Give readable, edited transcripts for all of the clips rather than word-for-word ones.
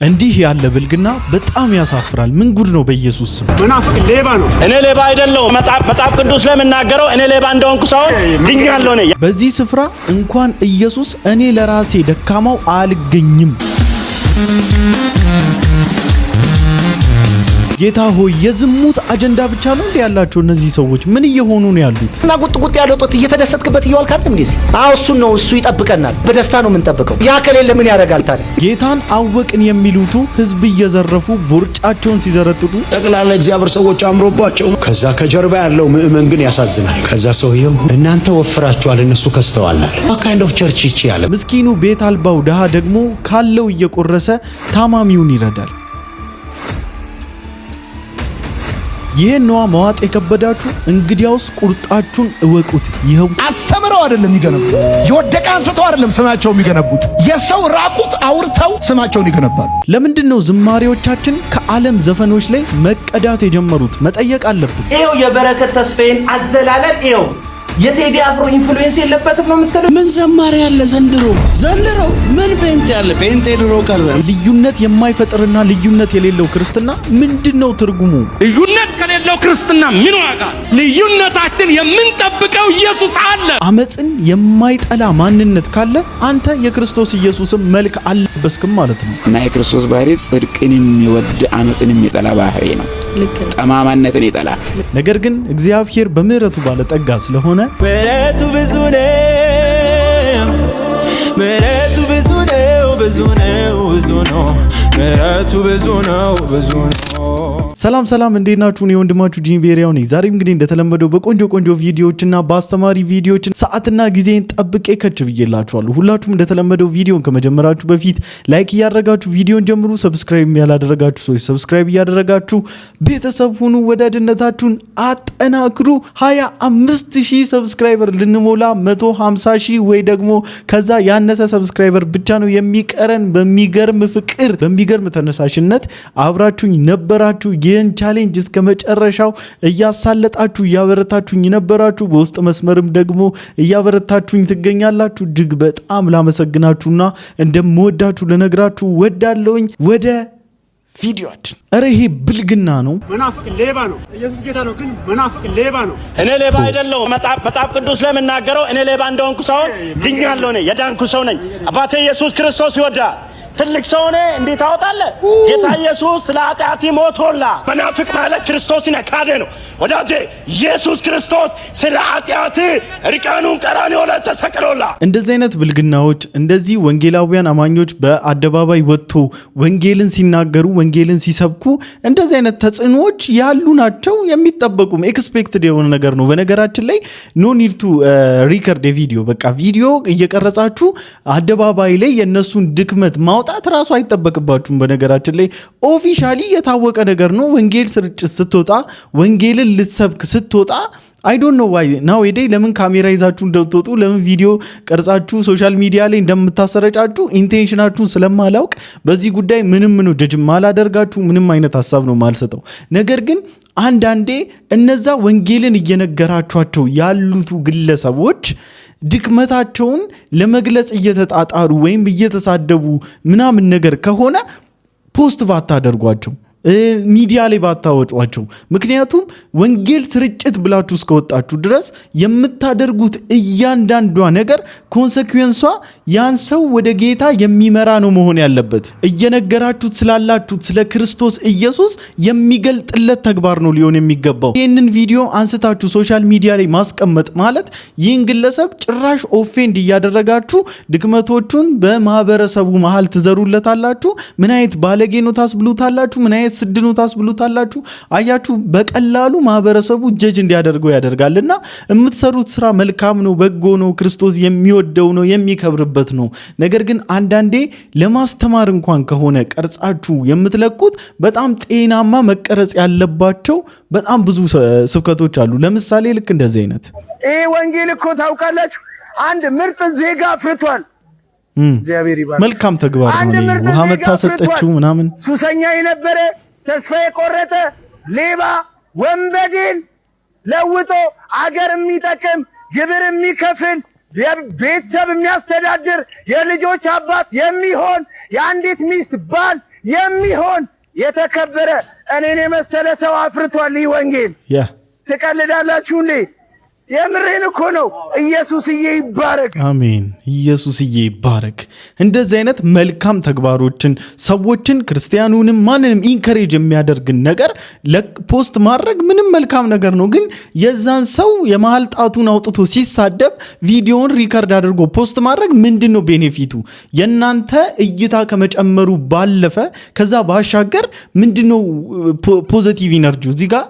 እንዲህ ያለ ብልግና በጣም ያሳፍራል። ምን ጉድ ነው በኢየሱስ ስም። መናፍቅ ሌባ ነው። እኔ ሌባ አይደለሁም። መጽሐፍ ቅዱስ ለምናገረው እኔ ሌባ እንደሆንኩ ሳይሆን ድኛለሁ ነኝ። በዚህ ስፍራ እንኳን ኢየሱስ እኔ ለራሴ ደካማው አልገኝም። ጌታ ሆይ የዝሙት አጀንዳ ብቻ ነው እንዴ ያላችሁ እነዚህ ሰዎች? ምን እየሆኑ ነው ያሉት? እና ቁጥ ያለው ጦት እየተደሰትክበት እየዋልክ አይደል እንዴ? አዎ እሱ ነው፣ እሱ ይጠብቀናል። በደስታ ነው የምንጠብቀው። ያ ከሌለ ምን ያደርጋል ታዲያ? ጌታን አወቅን የሚሉቱ ህዝብ እየዘረፉ ቦርጫቸውን ሲዘረጥጡ ጠቅላላ እግዚአብሔር ሰዎች አምሮባቸው፣ ከዛ ከጀርባ ያለው ምእመን ግን ያሳዝናል። ከዛ ሰውየው እናንተ ወፍራችኋል እነሱ ከስተዋል። what kind of church ይቺ ያለ? ምስኪኑ ቤት አልባው ድሃ ደግሞ ካለው እየቆረሰ ታማሚውን ይረዳል። ይሄን ነው መዋጥ የከበዳችሁ? እንግዲያውስ ቁርጣችሁን እወቁት። ይሄው አስተምረው አይደለም የሚገነቡት፣ የወደቀ አንስተው አይደለም ስማቸው የሚገነቡት፣ የሰው ራቁት አውርተው ስማቸውን ይገነባሉ። ለምንድን ነው ዝማሬዎቻችን ከዓለም ዘፈኖች ላይ መቀዳት የጀመሩት? መጠየቅ አለብን። ይሄው የበረከት ተስፋዬን አዘላለን ይሄው የቴዲ አፍሮ ኢንፍሉዌንስ የለበትም ነው የምትለው? ምን ዘማሪ ያለ ዘንድሮ ምን ፔንት ያለ ፔንት ድሮ ቀረ። ልዩነት የማይፈጥርና ልዩነት የሌለው ክርስትና ምንድነው ትርጉሙ? ልዩነት ከሌለው ክርስትና ምን ዋጋ? ልዩነታችን የምንጠብቀው ኢየሱስ አለ። አመጽን የማይጠላ ማንነት ካለ አንተ የክርስቶስ ኢየሱስን መልክ አልለበስክም ማለት ነው። እና የክርስቶስ ባህሪ ጽድቅን የሚወድ አመጽን የሚጠላ ባህሪ ነው። ጠማማነትን ይጠላል። ነገር ግን እግዚአብሔር በምህረቱ ባለጠጋ ስለሆነ ምህረቱ ብዙ ነው፣ ምህረቱ ብዙ ነው፣ ብዙ ነው፣ ብዙ ነው፣ ምህረቱ ብዙ ነው፣ ብዙ ነው። ሰላም እንዴት ናችሁ? እኔ ወንድማችሁ ጂሚ ቤሪያው ነኝ። ዛሬም እንግዲህ እንደተለመደው በቆንጆ ቪዲዮዎችና በአስተማሪ ቪዲዮዎች ሰዓትና ጊዜን ጠብቄ ከች ብዬላችኋለሁ። ሁላችሁም እንደተለመደው ቪዲዮን ከመጀመራችሁ በፊት ላይክ እያደረጋችሁ ቪዲዮን ጀምሩ። ሰብስክራይብ ያላደረጋችሁ ሰዎች ሰብስክራይብ እያደረጋችሁ ቤተሰብ ሁኑ። ወዳጅነታችሁን አጠናክሩ። 25000 ሰብስክራይበር ልንሞላ 150,000 ወይ ደግሞ ከዛ ያነሰ ሰብስክራይበር ብቻ ነው የሚቀረን። በሚገርም ፍቅር በሚገርም ተነሳሽነት አብራችሁኝ ነበራችሁ። ይህን ቻሌንጅ እስከ መጨረሻው እያሳለጣችሁ እያበረታችሁኝ ነበራችሁ። በውስጥ መስመርም ደግሞ እያበረታችሁኝ ትገኛላችሁ። እጅግ በጣም ላመሰግናችሁና እንደምወዳችሁ ለነግራችሁ ወዳለሁኝ። ወደ ቪዲዮአችን። አረ ይሄ ብልግና ነው። መናፍቅ ሌባ ነው። ኢየሱስ ጌታ ነው፣ ግን መናፍቅ ሌባ ነው። እኔ ሌባ አይደለሁም። መጽሐፍ ቅዱስ ለምናገረው እኔ ሌባ እንደሆንኩ ሳይሆን ድኛለሁ ነኝ። የዳንኩ ሰው ነኝ። አባቴ ኢየሱስ ክርስቶስ ይወዳል። ትልቅ ሰው ነህ እንዴት ታወጣለህ? ጌታ ኢየሱስ ስለ ኃጢአት ሞቶላ። መናፍቅ ማለት ክርስቶስን ካደ ነው ወዳጄ። ኢየሱስ ክርስቶስ ስለ ኃጢአት ርቃኑን ቀራንዮ ላይ ተሰቅሎላ። እንደዚህ አይነት ብልግናዎች፣ እንደዚህ ወንጌላውያን አማኞች በአደባባይ ወጥቶ ወንጌልን ሲናገሩ ወንጌልን ሲሰብኩ እንደዚህ አይነት ተጽዕኖዎች ያሉ ናቸው። የሚጠበቁም ኤክስፔክትድ የሆነ ነገር ነው። በነገራችን ላይ ኖ ኒድ ቱ ሪከርድ ቪዲዮ። በቃ ቪዲዮ እየቀረጻችሁ አደባባይ ላይ የነሱን ድክመት ማውጣት ራሱ አይጠበቅባችሁም። በነገራችን ላይ ኦፊሻሊ የታወቀ ነገር ነው። ወንጌል ስርጭት ስትወጣ ወንጌልን ልትሰብክ ስትወጣ አይ ዶንት ኖ ዋይ ናው ዴይ ለምን ካሜራ ይዛችሁ እንደምትወጡ ለምን ቪዲዮ ቀርጻችሁ ሶሻል ሚዲያ ላይ እንደምታሰረጫጩ ኢንቴንሽናችሁን ስለማላውቅ በዚህ ጉዳይ ምንም ነው ጀጅ ማላደርጋችሁ፣ ምንም አይነት ሐሳብ ነው ማልሰጠው። ነገር ግን አንዳንዴ እነዛ ወንጌልን እየነገራችኋቸው ያሉት ግለሰቦች ድክመታቸውን ለመግለጽ እየተጣጣሩ ወይም እየተሳደቡ ምናምን ነገር ከሆነ ፖስት ባታደርጓቸው፣ ሚዲያ ላይ ባታወጧቸው። ምክንያቱም ወንጌል ስርጭት ብላችሁ እስከወጣችሁ ድረስ የምታደርጉት እያንዳንዷ ነገር ኮንሰኩዌንሷ ያን ሰው ወደ ጌታ የሚመራ ነው መሆን ያለበት። እየነገራችሁት ስላላችሁት ስለ ክርስቶስ ኢየሱስ የሚገልጥለት ተግባር ነው ሊሆን የሚገባው። ይህንን ቪዲዮ አንስታችሁ ሶሻል ሚዲያ ላይ ማስቀመጥ ማለት ይህን ግለሰብ ጭራሽ ኦፌንድ እያደረጋችሁ ድክመቶቹን በማህበረሰቡ መሃል ትዘሩለታላችሁ። ምን አይነት ባለጌ ነው ታስብሉታላችሁ። ምን አይነት ስድኑ ታስብሉታላችሁ። አያችሁ፣ በቀላሉ ማህበረሰቡ ጀጅ እንዲያደርገው ያደርጋልና የምትሰሩት ስራ መልካም ነው፣ በጎ ነው፣ ክርስቶስ የሚወደው ነው፣ የሚከብርበት ነው። ነገር ግን አንዳንዴ ለማስተማር እንኳን ከሆነ ቀርጻችሁ የምትለቁት በጣም ጤናማ መቀረጽ ያለባቸው በጣም ብዙ ስብከቶች አሉ። ለምሳሌ ልክ እንደዚህ አይነት ይሄ ወንጌል እኮ ታውቃላችሁ አንድ ምርጥ ዜጋ ፍቷል። እግዚአብሔር ይባርክ። መልካም ተግባር ነው። ውሃ መታሰጠችው ምናምን ሱሰኛ የነበረ ተስፋ የቆረጠ ሌባ ወንበዴን ለውጦ አገር የሚጠቅም ግብር የሚከፍል ቤተሰብ የሚያስተዳድር የልጆች አባት የሚሆን የአንዲት ሚስት ባል የሚሆን የተከበረ እኔን የመሰለ ሰው አፍርቷል። ይህ ወንጌል ትቀልዳላችሁ እንዴ? የምሬን እኮ ነው። ኢየሱስዬ ይባረክ። አሜን። ኢየሱስዬ ይባረክ። እንደዚህ አይነት መልካም ተግባሮችን ሰዎችን ክርስቲያኑንም ማንንም ኢንከሬጅ የሚያደርግን ነገር ፖስት ማድረግ ምንም መልካም ነገር ነው። ግን የዛን ሰው የመሃል ጣቱን አውጥቶ ሲሳደብ ቪዲዮውን ሪከርድ አድርጎ ፖስት ማድረግ ምንድነው ቤኔፊቱ? የናንተ እይታ ከመጨመሩ ባለፈ ከዛ ባሻገር ምንድነው ፖዚቲቭ ኢነርጂ እዚህ ጋር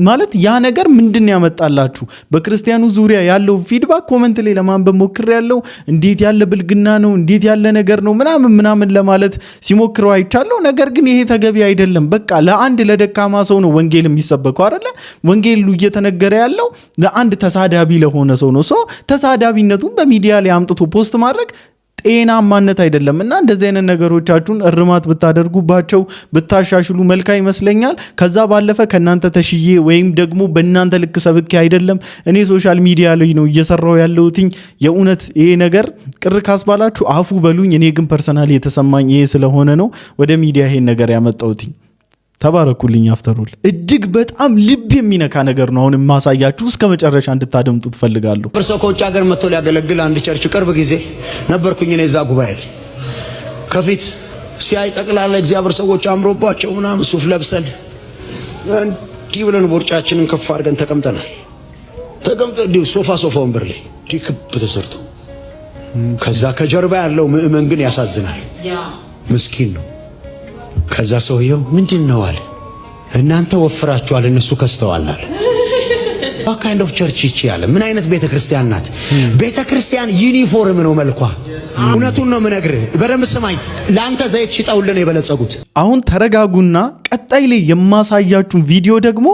ማለት ያ ነገር ምንድነው ያመጣላችሁ? በክርስቲያኑ ዙሪያ ያለው ፊድባክ ኮሜንት ላይ ለማንበብ ሞክር ያለው እንዴት ያለ ብልግና ነው እንዴት ያለ ነገር ነው ምናምን ለማለት ሲሞክረው አይቻለው። ነገር ግን ይሄ ተገቢ አይደለም። በቃ ለአንድ ለደካማ ሰው ነው ወንጌል የሚሰበከው አይደለ? ወንጌሉ እየተነገረ ያለው ለአንድ ተሳዳቢ ለሆነ ሰው ነው። ተሳዳቢነቱን በሚዲያ ላይ አምጥቶ ፖስት ማድረግ ጤናማነት አይደለም። እና እንደዚህ አይነት ነገሮቻችሁን እርማት ብታደርጉባቸው ብታሻሽሉ መልካም ይመስለኛል። ከዛ ባለፈ ከናንተ ተሽዬ ወይም ደግሞ በእናንተ ልክ ሰብኬ አይደለም። እኔ ሶሻል ሚዲያ ላይ ነው እየሰራው ያለሁት። የእውነት ይሄ ነገር ቅር ካስባላችሁ አፉ በሉኝ። እኔ ግን ፐርሰናሊ የተሰማኝ ይሄ ስለሆነ ነው ወደ ሚዲያ ይሄን ነገር ያመጣሁት። ተባረኩልኝ። አፍተሩል እጅግ በጣም ልብ የሚነካ ነገር ነው። አሁን ማሳያችሁ እስከ መጨረሻ እንድታደምጡ ትፈልጋለሁ። ሰው ከውጭ ሀገር መጥቶ ሊያገለግል አንድ ቸርች ቅርብ ጊዜ ነበርኩኝ እኔ እዛ ጉባኤ ላይ ከፊት ሲያይ ጠቅላላ እግዚአብሔር ሰዎች አምሮባቸው ምናምን ሱፍ ለብሰን እንዲህ ብለን ቦርጫችንን ከፍ አድርገን ተቀምጠናል። ተቀምጠን ሶፋ ወንበር ላይ እንዲህ ክብ ተሰርቶ ከዛ ከጀርባ ያለው ምእመን ግን ያሳዝናል። ምስኪን ነው። ከዛ ሰውየው ምንድነው አለ? እናንተ ወፍራችኋል እነሱ ከስተዋል አለ። What kind of church ይቺ ያለ ምን አይነት ቤተክርስቲያን ናት? ቤተክርስቲያን ዩኒፎርም ነው መልኳ። እውነቱን ነው የምነግርህ። በደንብ ስማኝ። ለአንተ ዘይት ሽጣውልን የበለጸጉት። አሁን ተረጋጉና ቀጣይ ላይ የማሳያችሁን ቪዲዮ ደግሞ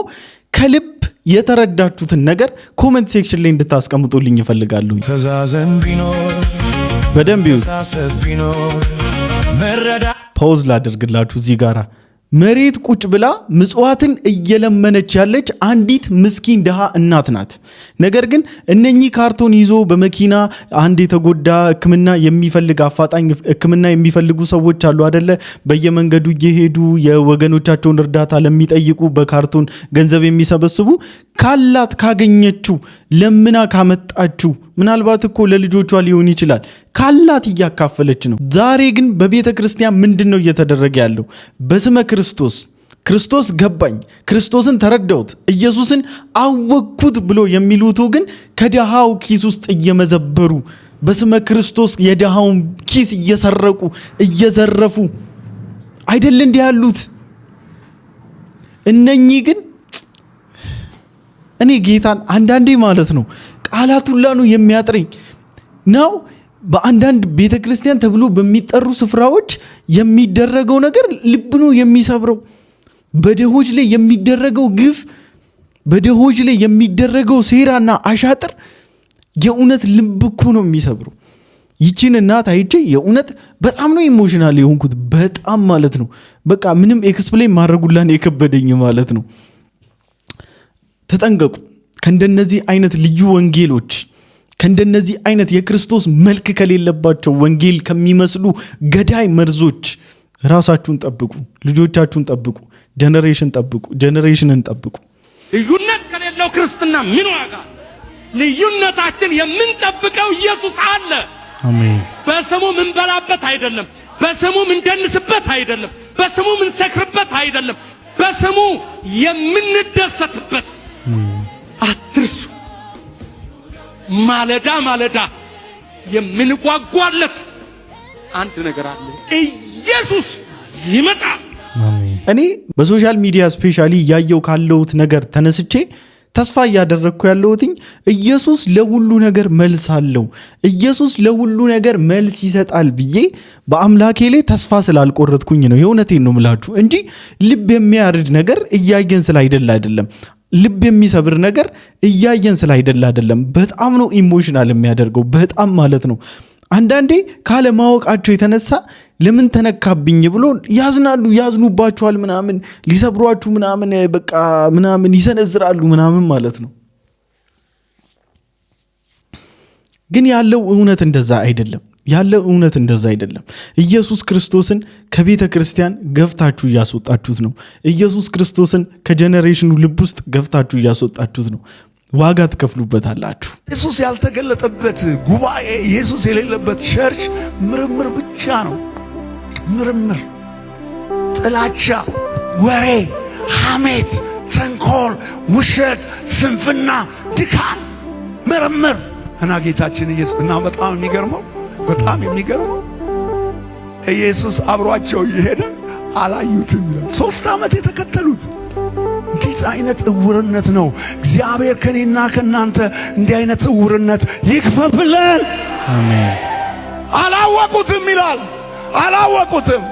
ከልብ የተረዳችሁትን ነገር ኮሜንት ሴክሽን ላይ እንድታስቀምጡልኝ ይፈልጋለሁ። ተዛዘን ቢኖር በደንብ ይዩት። ፓውዝ ላድርግላችሁ እዚህ ጋራ መሬት ቁጭ ብላ ምጽዋትን እየለመነች ያለች አንዲት ምስኪን ደሃ እናት ናት። ነገር ግን እነኚህ ካርቶን ይዞ በመኪና አንድ የተጎዳ ሕክምና የሚፈልግ አፋጣኝ ሕክምና የሚፈልጉ ሰዎች አሉ አይደለ? በየመንገዱ እየሄዱ የወገኖቻቸውን እርዳታ ለሚጠይቁ በካርቶን ገንዘብ የሚሰበስቡ ካላት ካገኘችው ለምና ካመጣችው ምናልባት እኮ ለልጆቿ ሊሆን ይችላል ካላት እያካፈለች ነው። ዛሬ ግን በቤተ ክርስቲያን ምንድነው እየተደረገ ያለው? በስመ ክርስቶስ ገባኝ፣ ክርስቶስን ተረዳሁት፣ ኢየሱስን አወቅኩት ብሎ የሚሉት ግን ከደሃው ኪስ ውስጥ እየመዘበሩ በስመ ክርስቶስ የደሃውን ኪስ እየሰረቁ እየዘረፉ አይደል እንዲህ ያሉት። እነኚህ ግን እኔ ጌታን አንዳንዴ ማለት ነው ቃላት ሁሉ ነው የሚያጥረኝ ነው። በአንዳንድ ቤተክርስቲያን ተብሎ በሚጠሩ ስፍራዎች የሚደረገው ነገር ልብ ነው የሚሰብረው። በደሆች ላይ የሚደረገው ግፍ፣ በደሆች ላይ የሚደረገው ሴራና አሻጥር የእውነት ልብ እኮ ነው የሚሰብረው። ይቺን እናት አይቼ የእውነት በጣም ነው ኢሞሽናል የሆንኩት። በጣም ማለት ነው በቃ ምንም ኤክስፕሌን ማድረጉላን የከበደኝ ማለት ነው። ተጠንቀቁ ከእንደነዚህ አይነት ልዩ ወንጌሎች፣ ከእንደነዚህ አይነት የክርስቶስ መልክ ከሌለባቸው ወንጌል ከሚመስሉ ገዳይ መርዞች ራሳችሁን ጠብቁ፣ ልጆቻችሁን ጠብቁ፣ ጀነሬሽንን ጠብቁ። ልዩነት ከሌለው ክርስትና ምን ዋጋ? ልዩነታችን የምንጠብቀው ኢየሱስ አለ። አሜን። በስሙ ምንበላበት አይደለም፣ በስሙ ምንደንስበት አይደለም፣ በስሙ ምንሰክርበት አይደለም፣ በስሙ የምንደሰትበት። አትርሱ። ማለዳ የምንጓጓለት አንድ ነገር አለ። ኢየሱስ ይመጣል። እኔ በሶሻል ሚዲያ ስፔሻሊ ያየው ካለውት ነገር ተነስቼ ተስፋ እያደረግኩ ያለሁት ኢየሱስ ለሁሉ ነገር መልስ አለው፣ ኢየሱስ ለሁሉ ነገር መልስ ይሰጣል ብዬ በአምላኬ ላይ ተስፋ ስላልቆረጥኩኝ ነው። የእውነቴን ነው የምላችሁ እንጂ ልብ የሚያርድ ነገር እያየን አይደለም። ልብ የሚሰብር ነገር እያየን አይደለም። በጣም ነው ኢሞሽናል የሚያደርገው፣ በጣም ማለት ነው። አንዳንዴ ካለማወቃቸው የተነሳ ለምን ተነካብኝ ብሎ ያዝኑባችኋል፣ ምናምን ሊሰብሯችሁ ምናምን በቃ ምናምን ይሰነዝራሉ ምናምን ማለት ነው። ግን ያለው እውነት እንደዛ አይደለም። ያለ እውነት እንደዛ አይደለም። ኢየሱስ ክርስቶስን ከቤተ ክርስቲያን ገፍታችሁ እያስወጣችሁት ነው። ኢየሱስ ክርስቶስን ከጄኔሬሽኑ ልብ ውስጥ ገፍታችሁ እያስወጣችሁት ነው። ዋጋ ትከፍሉበታላችሁ። ኢየሱስ ያልተገለጠበት ጉባኤ፣ ኢየሱስ የሌለበት ቸርች ምርምር ብቻ ነው። ምርምር፣ ጥላቻ፣ ወሬ፣ ሐሜት፣ ተንኮል፣ ውሸት፣ ስንፍና፣ ድካም፣ ምርምር እና ጌታችን ኢየሱስ እና በጣም የሚገርመው ኢየሱስ አብሯቸው እየሄደ አላዩትም ይላል። 3 ዓመት የተከተሉት። እንዴት አይነት እውርነት ነው! እግዚአብሔር ከኔና ከናንተ እንዲህ አይነት እውርነት ይክፈፍልን። አሜን። አላወቁትም ይላል። አላወቁትም።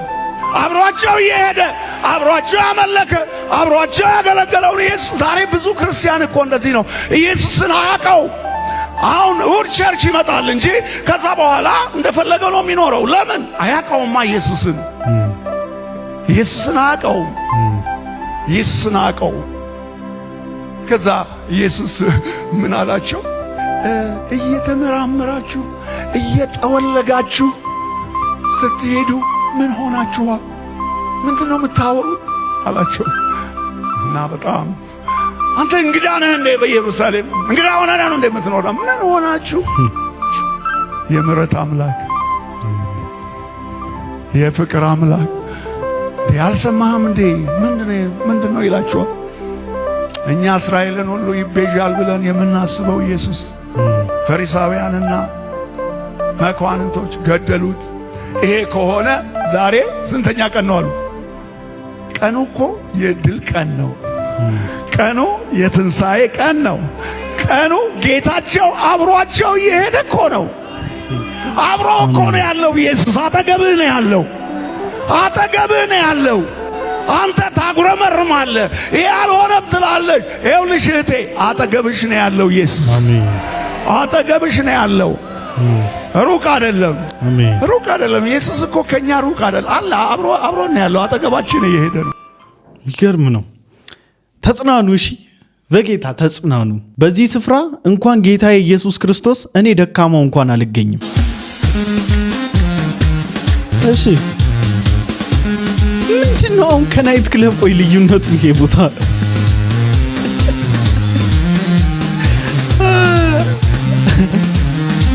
አብሯቸው እየሄደ አብሯቸው ያመለከ አብሯቸው ያገለገለው ኢየሱስ። ዛሬ ብዙ ክርስቲያን እኮ እንደዚህ ነው። ኢየሱስን አያውቀው። አሁን እሑድ ቸርች ይመጣል እንጂ ከዛ በኋላ እንደፈለገ ነው የሚኖረው። ለምን? አያውቀውማ ኢየሱስን አያውቀው። ከዛ ኢየሱስ ምን አላቸው? እየተመራመራችሁ እየጠወለጋችሁ ስትሄዱ ምን ሆናችኋል? ምንድነው የምታወሩት አላቸው። እና በጣም አንተ እንግዳ ነህ እንዴ? በኢየሩሳሌም እንግዳ ሆነህ ነው እንዴ የምትኖረው? ምን ሆናችሁ? የምሕረት አምላክ የፍቅር አምላክ ያልሰማህም እንዴ? ምንድነው ይላችኋል። እኛ እስራኤልን ሁሉ ይቤዣል ብለን የምናስበው ኢየሱስ ፈሪሳውያንና መኳንንቶች ገደሉት። ይሄ ከሆነ ዛሬ ስንተኛ ቀን ነው አሉ? ቀኑ እኮ የድል ቀን ነው። ቀኑ የትንሣኤ ቀን ነው። ቀኑ ጌታቸው አብሯቸው እየሄደ እኮ ነው። አብሮ እኮ ነው ያለው ኢየሱስ። አጠገብህ ነው ያለው። አንተ ታጉረመርማለህ፣ ይሄ አልሆነም ትላለች። ይኸውልሽ እህቴ፣ አጠገብሽ ነው ያለው ኢየሱስ። አጠገብሽ ነው ያለው። ሩቅ አይደለም። ኢየሱስ እኮ ከኛ ሩቅ አይደለም። አለ አብሮ ነው ያለው። አጠገባችን እየሄደ ነው። ይገርም ነው። ተጽናኑ። እሺ፣ በጌታ ተጽናኑ። በዚህ ስፍራ እንኳን ጌታ ኢየሱስ ክርስቶስ እኔ ደካማው እንኳን አልገኝም። እሺ፣ ምንድነው አሁን ከናይት ክለብ ቆይ ልዩነቱ ይሄ ቦታ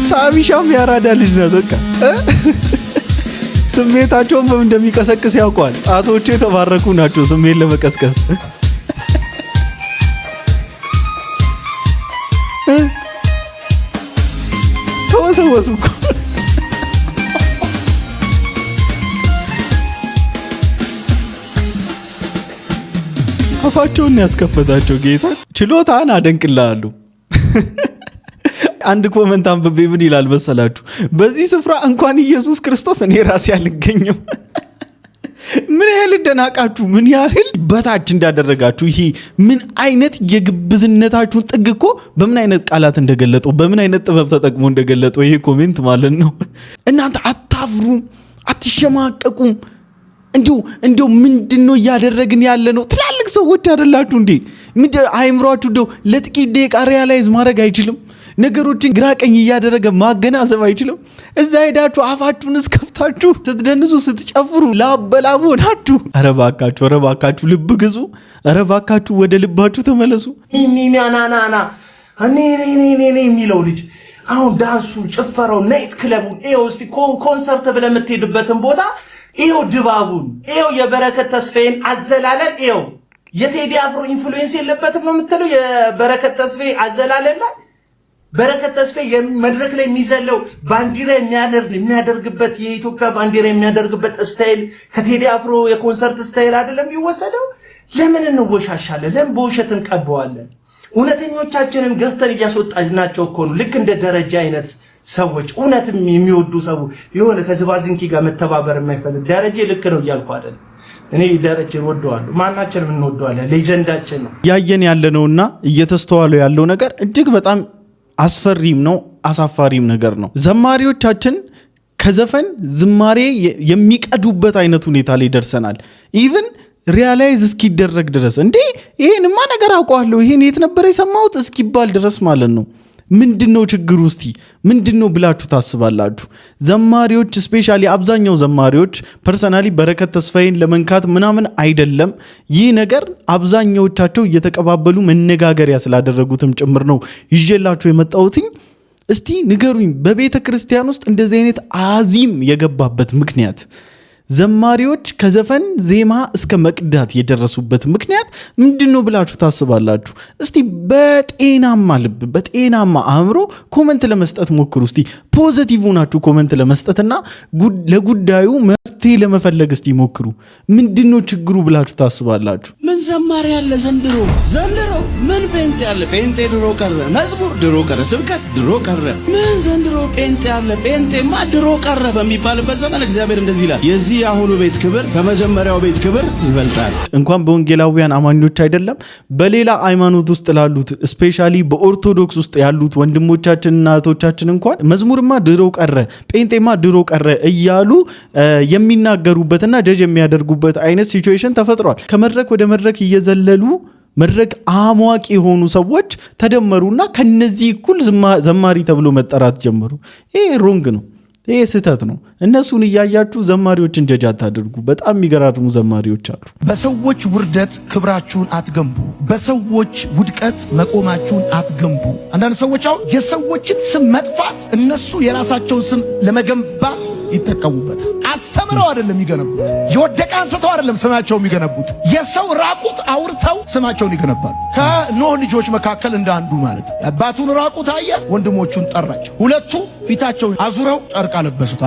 ሳቢሻም ያራዳ ልጅ ነው። በቃ ስሜታቸውን በምን እንደሚቀሰቅስ ያውቋል። ጣቶቹ የተባረኩ ናቸው ስሜት ለመቀስቀስ። ተወሰወሱ እኮ አፋቸውን ያስከፈታቸው ጌታ። ችሎታን አደንቅልሃለሁ። አንድ ኮመንት አንብቤ ምን ይላል መሰላችሁ? በዚህ ስፍራ እንኳን ኢየሱስ ክርስቶስ እኔ ራሴ አልገኘም። ምን ያህል እንደናቃችሁ፣ ምን ያህል በታች እንዳደረጋችሁ፣ ይሄ ምን አይነት የግብዝነታችሁን ጥግ እኮ በምን አይነት ቃላት እንደገለጠው፣ በምን አይነት ጥበብ ተጠቅሞ እንደገለጠው ይሄ ኮሜንት ማለት ነው። እናንተ አታፍሩም? አትሸማቀቁም? እንዲሁ ምንድነው እያደረግን ያለ ነው? ትላልቅ ሰዎች አይደላችሁ እንዴ? አይምሯችሁ እንደው ለጥቂት ደቂቃ ሪያላይዝ ማድረግ አይችልም? ነገሮችን ግራ ቀኝ እያደረገ ማገናዘብ አይችልም? እዛ ሄዳችሁ አፋችሁን እስከፍታችሁ ስትደንሱ ስትጨፍሩ ላበላቡ ናችሁ። ኧረ እባካችሁ ልብ ግዙ። ኧረ እባካችሁ ወደ ልባችሁ ተመለሱ። ናናናና እኔ የሚለው ልጅ አሁን ዳንሱ፣ ጭፈራው፣ ናይት ክለቡን እስቲ ኮንሰርት ብለህ የምትሄድበትን ቦታ ድባቡን የበረከት ተስፋዬን አዘላለል የቴዲ አፍሮ ኢንፍሉዌንስ የለበትም ነው የምትለው? የበረከት ተስፋዬ አዘላለል ላይ በረከት ተስፋዬ መድረክ ላይ የሚዘለው ባንዲራ የሚያደርግበት የኢትዮጵያ ባንዲራ የሚያደርግበት ስታይል ከቴዲ አፍሮ የኮንሰርት ስታይል አይደለም የሚወሰደው? ለምን እንወሻሻለን? ለምን በውሸት እንቀበዋለን? እውነተኞቻችንን ገፍተን እያስወጣናቸው እኮ ነው። ልክ እንደ ደረጃ አይነት ሰዎች፣ እውነትም የሚወዱ ሰዎች የሆነ ከዝባዝንኪ ጋር መተባበር የማይፈልግ ደረጃ ልክ ነው እያልኩ አይደል። እኔ ደረጃ ወደዋለሁ፣ ማናችንም እንወደዋለን፣ ሌጀንዳችን ነው። ያየን ያለነውና እየተስተዋለው ያለው ነገር እጅግ በጣም አስፈሪም ነው፣ አሳፋሪም ነገር ነው። ዘማሪዎቻችን ከዘፈን ዝማሬ የሚቀዱበት አይነት ሁኔታ ላይ ደርሰናል። ኢቭን ሪያላይዝ እስኪደረግ ድረስ እንዴ ይሄንማ ነገር አውቀዋለሁ፣ ይሄን የት ነበር የሰማሁት እስኪባል ድረስ ማለት ነው። ምንድነው ችግሩ? እስቲ ምንድነው ብላችሁ ታስባላችሁ? ዘማሪዎች ስፔሻሊ አብዛኛው ዘማሪዎች ፐርሰናሊ በረከት ተስፋዬን ለመንካት ምናምን አይደለም። ይህ ነገር አብዛኛዎቻቸው እየተቀባበሉ መነጋገሪያ ስላደረጉትም ጭምር ነው ይዤላችሁ የመጣሁት። እስቲ ንገሩኝ፣ በቤተ ክርስቲያን ውስጥ እንደዚህ አይነት አዚም የገባበት ምክንያት፣ ዘማሪዎች ከዘፈን ዜማ እስከ መቅዳት የደረሱበት ምክንያት ምንድነው ብላችሁ ታስባላችሁ? እስቲ በጤናማ ልብ በጤናማ አእምሮ ኮሜንት ለመስጠት ሞክሩ። እስቲ ፖዚቲቭ ሆናችሁ ኮሜንት ለመስጠትና ለጉዳዩ መፍትሄ ለመፈለግ እስቲ ሞክሩ። ምንድነው ችግሩ ብላችሁ ታስባላችሁ? ምን ዘማሪ ያለ ዘንድሮ ምን ጴንጤ ያለ? ጴንጤ ድሮ ቀረ፣ መዝሙር ድሮ ቀረ፣ ስብከት ድሮ ቀረ። ምን ዘንድሮ ጴንጤ ያለ? ጴንጤማ ድሮ ቀረ በሚባልበት ዘመን እግዚአብሔር እንደዚህ ይላል፣ የዚህ አሁኑ ቤት ክብር ከመጀመሪያው ቤት ክብር ይበልጣል። እንኳን በወንጌላውያን አማኞች አይደለም በሌላ ሃይማኖት ውስጥ ላሉት ስፔሻሊ በኦርቶዶክስ ውስጥ ያሉት ወንድሞቻችንና እህቶቻችን እንኳን መዝሙርማ ድሮ ቀረ፣ ጴንጤማ ድሮ ቀረ እያሉ የሚናገሩበትና ጀጅ የሚያደርጉበት አይነት ሲቹዌሽን ተፈጥሯል። ከመድረክ ወደ መድረክ እየዘለሉ መድረክ አሟቂ የሆኑ ሰዎች ተደመሩና ከነዚህ እኩል ዘማሪ ተብሎ መጠራት ጀመሩ። ይሄ ሮንግ ነው። ይሄ ስህተት ነው። እነሱን እያያችሁ ዘማሪዎችን ጀጅ አታድርጉ። በጣም የሚገራርሙ ዘማሪዎች አሉ። በሰዎች ውርደት ክብራችሁን አትገንቡ፣ በሰዎች ውድቀት መቆማችሁን አትገንቡ። አንዳንድ ሰዎች አሁን የሰዎችን ስም መጥፋት እነሱ የራሳቸውን ስም ለመገንባት ይጠቀሙበታል። አስተምረው አይደለም የሚገነቡት፣ የወደቀ አንስተው አይደለም ስማቸው የሚገነቡት፣ የሰው ራቁት አውርተው ስማቸውን ይገነባሉ። ከኖህ ልጆች መካከል እንደ አንዱ ማለት ነው። አባቱን ራቁት አየ፣ ወንድሞቹን ጠራቸው። ሁለቱ ፊታቸውን አዙረው ጨርቅ አለበሱት።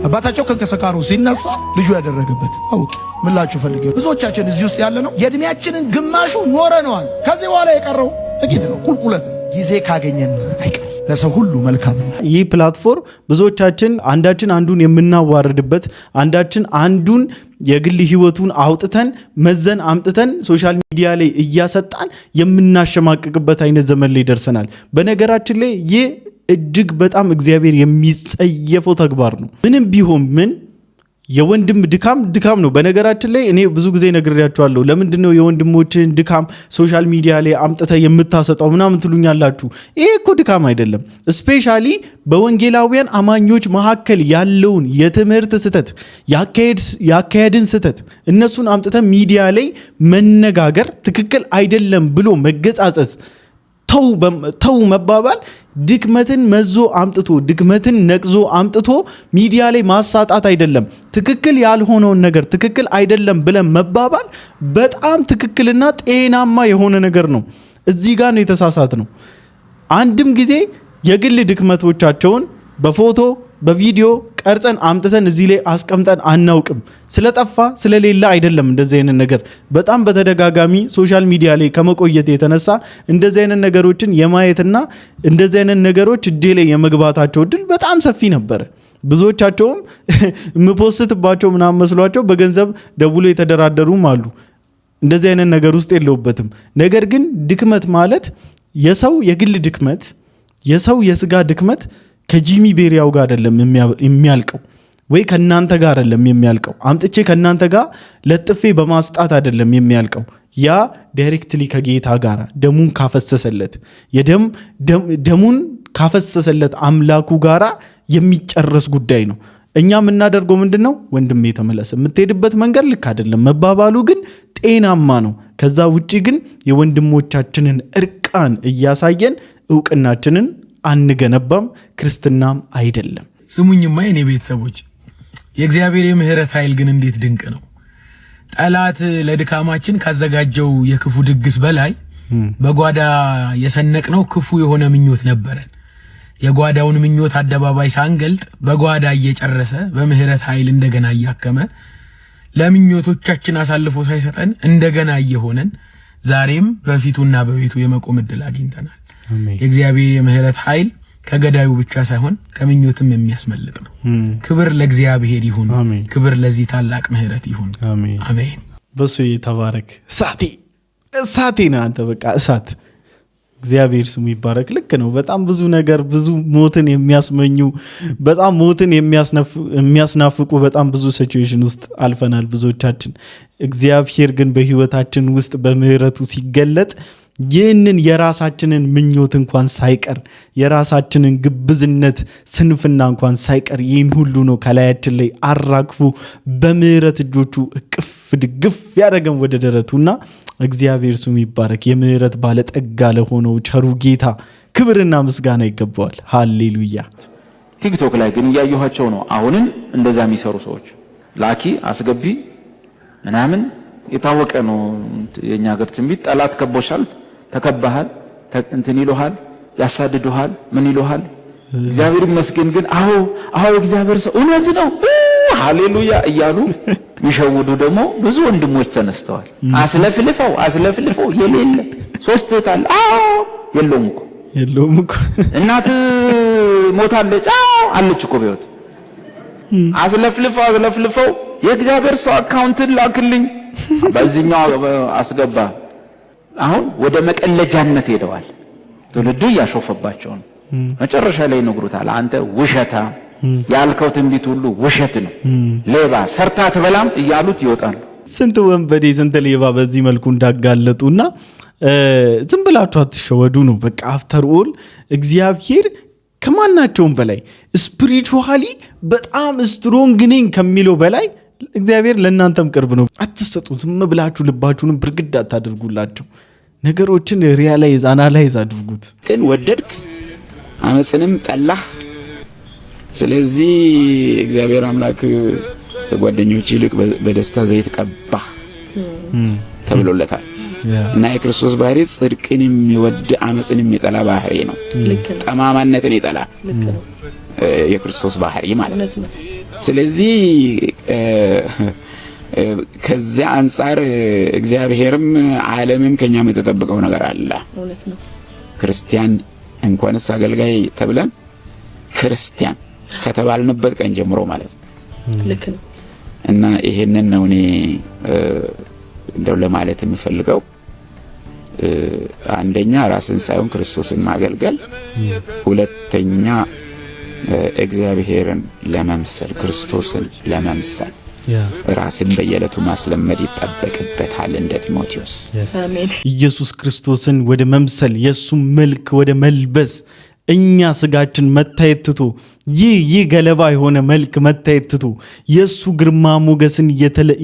አባታቸው ከከሰካሩ ሲነሳ ልጁ ያደረገበት አውቅ ምላችሁ ፈልጌ ብዙዎቻችን እዚህ ውስጥ ያለ ነው የእድሜያችንን ግማሹ ኖረነዋል። ከዚህ በኋላ የቀረው ጥቂት ነው፣ ቁልቁለት ነው። ጊዜ ካገኘን አይቀር ለሰው ሁሉ መልካም ነው። ይህ ፕላትፎርም ብዙዎቻችን አንዳችን አንዱን የምናዋርድበት፣ አንዳችን አንዱን የግል ህይወቱን አውጥተን መዘን አምጥተን ሶሻል ሚዲያ ላይ እያሰጣን የምናሸማቅቅበት አይነት ዘመን ላይ ደርሰናል። በነገራችን ላይ ይህ እጅግ በጣም እግዚአብሔር የሚጸየፈው ተግባር ነው። ምንም ቢሆን ምን የወንድም ድካም ነው። በነገራችን ላይ እኔ ብዙ ጊዜ ነግሬያችኋለሁ። ለምንድነው የወንድሞችን ድካም ሶሻል ሚዲያ ላይ አምጥተህ የምታሰጣው ምናምን ትሉኛላችሁ። ይሄ እኮ ድካም አይደለም። ስፔሻሊ በወንጌላውያን አማኞች መካከል ያለውን የትምህርት ስህተት፣ ያካሄድን ስህተት እነሱን አምጥተህ ሚዲያ ላይ መነጋገር ትክክል አይደለም ብሎ መገጻጸስ፣ ተው መባባል ድክመትን መዞ አምጥቶ ድክመትን ነቅዞ አምጥቶ ሚዲያ ላይ ማሳጣት አይደለም። ትክክል ያልሆነውን ነገር ትክክል አይደለም ብለን መባባል በጣም ትክክልና ጤናማ የሆነ ነገር ነው። እዚህ ጋር ነው የተሳሳት ነው። አንድም ጊዜ የግል ድክመቶቻቸውን በፎቶ በቪዲዮ ቀርጸን አምጥተን እዚህ ላይ አስቀምጠን አናውቅም። ስለጠፋ ስለሌለ አይደለም። እንደዚህ አይነት ነገር በጣም በተደጋጋሚ ሶሻል ሚዲያ ላይ ከመቆየት የተነሳ እንደዚህ አይነት ነገሮችን የማየትና እንደዚህ አይነት ነገሮች እጄ ላይ የመግባታቸው እድል በጣም ሰፊ ነበር። ብዙዎቻቸውም የምፖስትባቸው ምናምን መስሏቸው በገንዘብ ደውሎ የተደራደሩም አሉ። እንደዚህ አይነት ነገር ውስጥ የለውበትም። ነገር ግን ድክመት ማለት የሰው የግል ድክመት፣ የሰው የስጋ ድክመት ከጂሚ ቤሪያው ጋር አይደለም የሚያልቀው፣ ወይ ከናንተ ጋር አይደለም የሚያልቀው። አምጥቼ ከናንተ ጋር ለጥፌ በማስጣት አይደለም የሚያልቀው። ያ ዳይሬክትሊ ከጌታ ጋር ደሙን ካፈሰሰለት ደሙን ካፈሰሰለት አምላኩ ጋራ የሚጨረስ ጉዳይ ነው። እኛ የምናደርገው ምንድነው? ወንድሜ ተመለስ፣ የምትሄድበት መንገድ ልክ አይደለም መባባሉ ግን ጤናማ ነው። ከዛ ውጪ ግን የወንድሞቻችንን እርቃን እያሳየን እውቅናችንን አንገነባም፣ ክርስትናም አይደለም። ስሙኝማ የኔ ቤተሰቦች፣ የእግዚአብሔር የምህረት ኃይል ግን እንዴት ድንቅ ነው። ጠላት ለድካማችን ካዘጋጀው የክፉ ድግስ በላይ በጓዳ የሰነቅነው ክፉ የሆነ ምኞት ነበረን። የጓዳውን ምኞት አደባባይ ሳንገልጥ በጓዳ እየጨረሰ በምህረት ኃይል እንደገና እያከመ ለምኞቶቻችን አሳልፎ ሳይሰጠን እንደገና እየሆነን ዛሬም በፊቱና በቤቱ የመቆም ዕድል አግኝተናል። የእግዚአብሔር የምህረት ኃይል ከገዳዩ ብቻ ሳይሆን ከምኞትም የሚያስመልጥ ነው። ክብር ለእግዚአብሔር ይሁን። ክብር ለዚህ ታላቅ ምህረት ይሁን። አሜን። በሱ የተባረክ እሳቴ ነው አንተ፣ በቃ እሳት። እግዚአብሔር ስሙ ይባረክ። ልክ ነው። በጣም ብዙ ነገር፣ ብዙ ሞትን የሚያስመኙ በጣም ሞትን የሚያስናፍቁ በጣም ብዙ ሲቹዌሽን ውስጥ አልፈናል ብዙዎቻችን። እግዚአብሔር ግን በህይወታችን ውስጥ በምህረቱ ሲገለጥ ይህንን የራሳችንን ምኞት እንኳን ሳይቀር የራሳችንን ግብዝነት ስንፍና እንኳን ሳይቀር ይህን ሁሉ ነው ከላያችን ላይ አራግፎ በምህረት እጆቹ እቅፍ ድግፍ ያደረገን ወደ ደረቱና እግዚአብሔር ስሙ ይባረክ። የምህረት ባለጠጋ ለሆነው ቸሩ ጌታ ክብርና ምስጋና ይገባዋል። ሃሌሉያ። ቲክቶክ ላይ ግን ያያዩዋቸው ነው አሁንም እንደዛ የሚሰሩ ሰዎች ላኪ አስገቢ ምናምን የታወቀ ነው። የኛ ሀገር ትንቢት ጠላት ከቦሻል ተከባሃል እንትን ይሉሃል ያሳድዱሃል ምን ይሉሃል። እግዚአብሔር ይመስገን ግን አዎ እግዚአብሔር ሰው እውነት ነው ሃሌሉያ እያሉ ይሸውዱ ደግሞ ብዙ ወንድሞች ተነስተዋል። አስለፍልፈው የሌለ ሶስት ታል የለውም እኮ እናት ሞታለች አለች እኮ በህይወት አስለፍልፈው የእግዚአብሔር ሰው አካውንትን ላክልኝ በዚህኛው አስገባ። አሁን ወደ መቀለጃነት ሄደዋል። ትውልዱ ያሾፈባቸው ነው። መጨረሻ ላይ ይነግሩታል አንተ ውሸታ ያልከው ትንቢት ሁሉ ውሸት ነው ሌባ ሰርታ ተበላም እያሉት ይወጣሉ። ስንት ወንበዴ ስንት ሌባ በዚህ መልኩ እንዳጋለጡና ዝም ብላችሁ አትሸወዱ ነው በቃ። አፍተር ኦል እግዚአብሔር ከማናቸውም በላይ ስፒሪቹዋሊ በጣም ስትሮንግ ነኝ ከሚለው በላይ እግዚአብሔር ለእናንተም ቅርብ ነው። አትሰጡት። ዝም ብላችሁ ልባችሁንም ብርግድ አታድርጉላቸው። ነገሮችን ሪያላይዝ አናላይዝ አድርጉት። ግን ወደድክ አመጽንም ጠላህ። ስለዚህ እግዚአብሔር አምላክ በጓደኞች ይልቅ በደስታ ዘይት ቀባ ተብሎለታል። እና የክርስቶስ ባህሪ ጽድቅን የሚወድ አመጽን የሚጠላ ባህሪ ነው። ጠማማነትን ይጠላል የክርስቶስ ባህሪ ማለት ነው። ስለዚህ ከዚያ አንፃር እግዚአብሔርም ዓለምም ከኛም የተጠበቀው ነገር አለ። ክርስቲያን እንኳንስ አገልጋይ ተብለን ክርስቲያን ከተባልንበት ቀን ጀምሮ ማለት ነው። ልክ ነው። እና ይሄንን ነው እኔ እንደው ለማለት የምፈልገው። አንደኛ ራስን ሳይሆን ክርስቶስን ማገልገል፣ ሁለተኛ እግዚአብሔርን ለመምሰል ክርስቶስን ለመምሰል ራስን በየለቱ ማስለመድ ይጠበቅበታል እንደ ጢሞቴዎስ። አሜን። ኢየሱስ ክርስቶስን ወደ መምሰል የሱ መልክ ወደ መልበስ እኛ ስጋችን መታየትቶ ይህ ገለባ የሆነ መልክ መታየትቶ የሱ ግርማ ሞገስን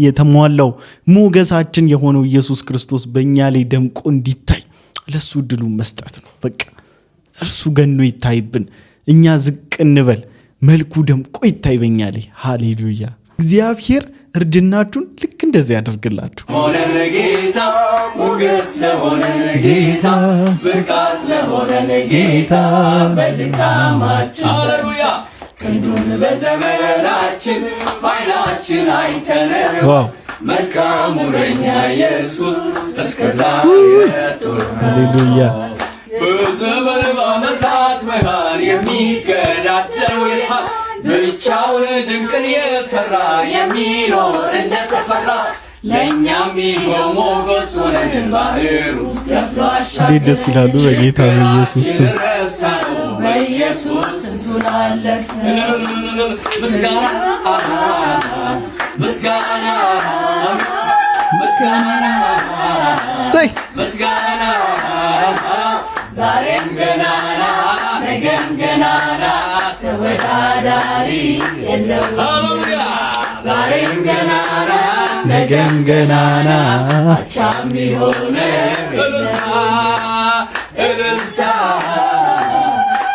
የተሟላው ሞገሳችን የሆነው ኢየሱስ ክርስቶስ በእኛ ላይ ደምቆ እንዲታይ ለሱ ድሉ መስጠት ነው። በቃ እርሱ ገኖ ይታይብን፣ እኛ ዝቅ እንበል፣ መልኩ ደምቆ ይታይ በእኛ ላይ። ሃሌሉያ። እግዚአብሔር እርድናችሁን ልክ እንደዚህ ያደርግላችሁ። ሆነን ጌታ ሞገስ ለሆነን ጌታ ብርቃት ለሆነን ጌታ በድካማችን ሃሌሉያ ክንዱን በዘመናችን በዓይናችን አይተነው መልካሙ እረኛ ኢየሱስ እስከዛሬ ሃሌሉያ በዘመን ዓመታት መሃል የሚገዳደረው የታል ብቻውን ድንቅን የሰራ የሚኖር እንደተፈራ ለእኛም ይሆን ሞገስ ሆነን ባህሩ ከፍሏሻል። እንዴት ደስ ይላሉ! በጌታ በኢየሱስ ስም በኢየሱስ እንቱን አለፍን። ምስጋና ምስጋና ምስጋና ምስጋና ዛሬም ገናና ነገም ገናና ተወዳዳሪ የለውም። ዛሬም ገናና ነገም ገናና አቻም ቢሆን እልልታ እልልታ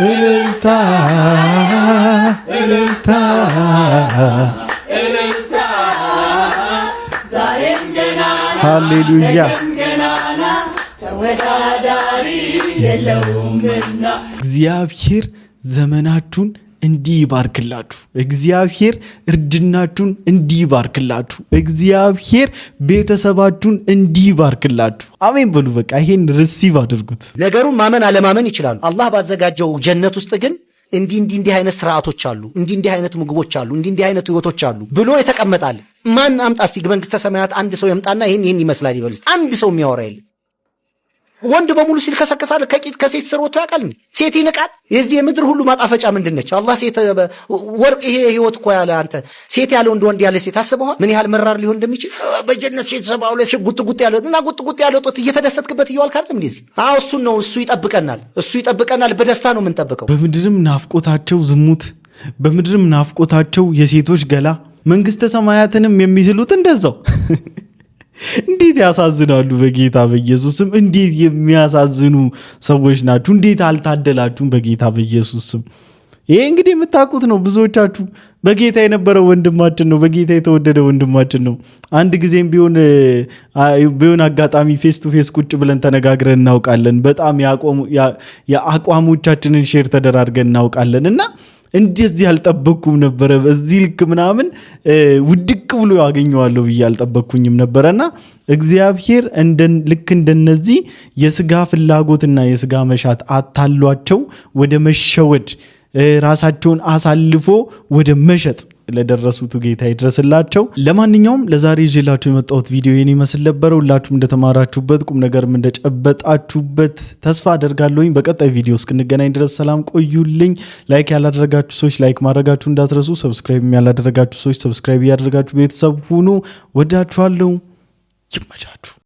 እልልታ እልልታ እልልታ ዛሬም ገናና ሃሌሉያ ገናና ተወዳዳሪ የለውምና እግዚአብሔር ዘመናችሁን እንዲህ ይባርክላችሁ። እግዚአብሔር እርድናችሁን እንዲህ ይባርክላችሁ። እግዚአብሔር ቤተሰባችሁን እንዲህ ይባርክላችሁ። አሜን በሉ። በቃ ይሄን ሪሲቭ አድርጉት። ነገሩን ማመን አለማመን ይችላሉ። አላህ ባዘጋጀው ጀነት ውስጥ ግን እንዲህ አይነት ስርዓቶች አሉ፣ እንዲህ አይነት ምግቦች አሉ፣ እንዲህ አይነት ህይወቶች አሉ ብሎ የተቀመጣል። ማን አምጣ እስቲ መንግስተ ሰማያት አንድ ሰው ያምጣና ይሄን ይመስላል ይበል። አንድ ሰው የሚያወራ የለም። ወንድ በሙሉ ሲልከሰከሳል ከሴት ስር ወጥቶ ያውቃል? ሴት ይንቃል? የዚህ የምድር ሁሉ ማጣፈጫ ምንድነች? አላህ ሴት ወርቅ ይሄ ህይወት እኮ ያለ አንተ ሴት ያለ ወንድ ያለ ሴት አስበዋል? ምን ያህል መራር ሊሆን እንደሚችል በጀነት ሴት ሰባው ላይ ጉጥ ያለው እና ጉጥ ያለው ጦት እየተደሰትክበት እየዋልክ አይደል? እንደዚህ እሱን ነው እሱ ይጠብቀናል። በደስታ ነው የምንጠብቀው። በምድርም ናፍቆታቸው ዝሙት፣ በምድርም ናፍቆታቸው የሴቶች ገላ፣ መንግስተ ሰማያትንም የሚስሉት እንደዛው። እንዴት ያሳዝናሉ! በጌታ በኢየሱስም እንዴት የሚያሳዝኑ ሰዎች ናችሁ! እንዴት አልታደላችሁም! በጌታ በኢየሱስም ይሄ እንግዲህ የምታውቁት ነው። ብዙዎቻችሁ በጌታ የነበረው ወንድማችን ነው፣ በጌታ የተወደደ ወንድማችን ነው። አንድ ጊዜም ቢሆን አጋጣሚ ፌስ ቱ ፌስ ቁጭ ብለን ተነጋግረን እናውቃለን። በጣም የአቋሞቻችንን ሼር ተደራርገን እናውቃለን እና እንደዚህ አልጠበቅኩም ነበረ። በዚህ ልክ ምናምን ውድቅ ብሎ ያገኘዋለሁ ብዬ አልጠበቅኩኝም ነበረና እግዚአብሔር ልክ እንደነዚህ የስጋ ፍላጎትና የስጋ መሻት አታሏቸው ወደ መሸወድ ራሳቸውን አሳልፎ ወደ መሸጥ ለደረሱት ጌታ ይድረስላቸው። ለማንኛውም ለዛሬ ይዤላችሁ የመጣሁት ቪዲዮ ይሄን ይመስል ነበር። ሁላችሁም እንደተማራችሁበት ቁም ነገርም እንደጨበጣችሁበት ተስፋ አደርጋለሁኝ። በቀጣይ ቪዲዮ እስክንገናኝ ድረስ ሰላም ቆዩልኝ። ላይክ ያላደረጋችሁ ሰዎች ላይክ ማድረጋችሁ እንዳትረሱ፣ ሰብስክራይብ ያላደረጋችሁ ሰዎች ሰብስክራይብ ያደረጋችሁ ቤተሰብ ሁኑ። ወዳችኋለሁ። ይመቻችሁ።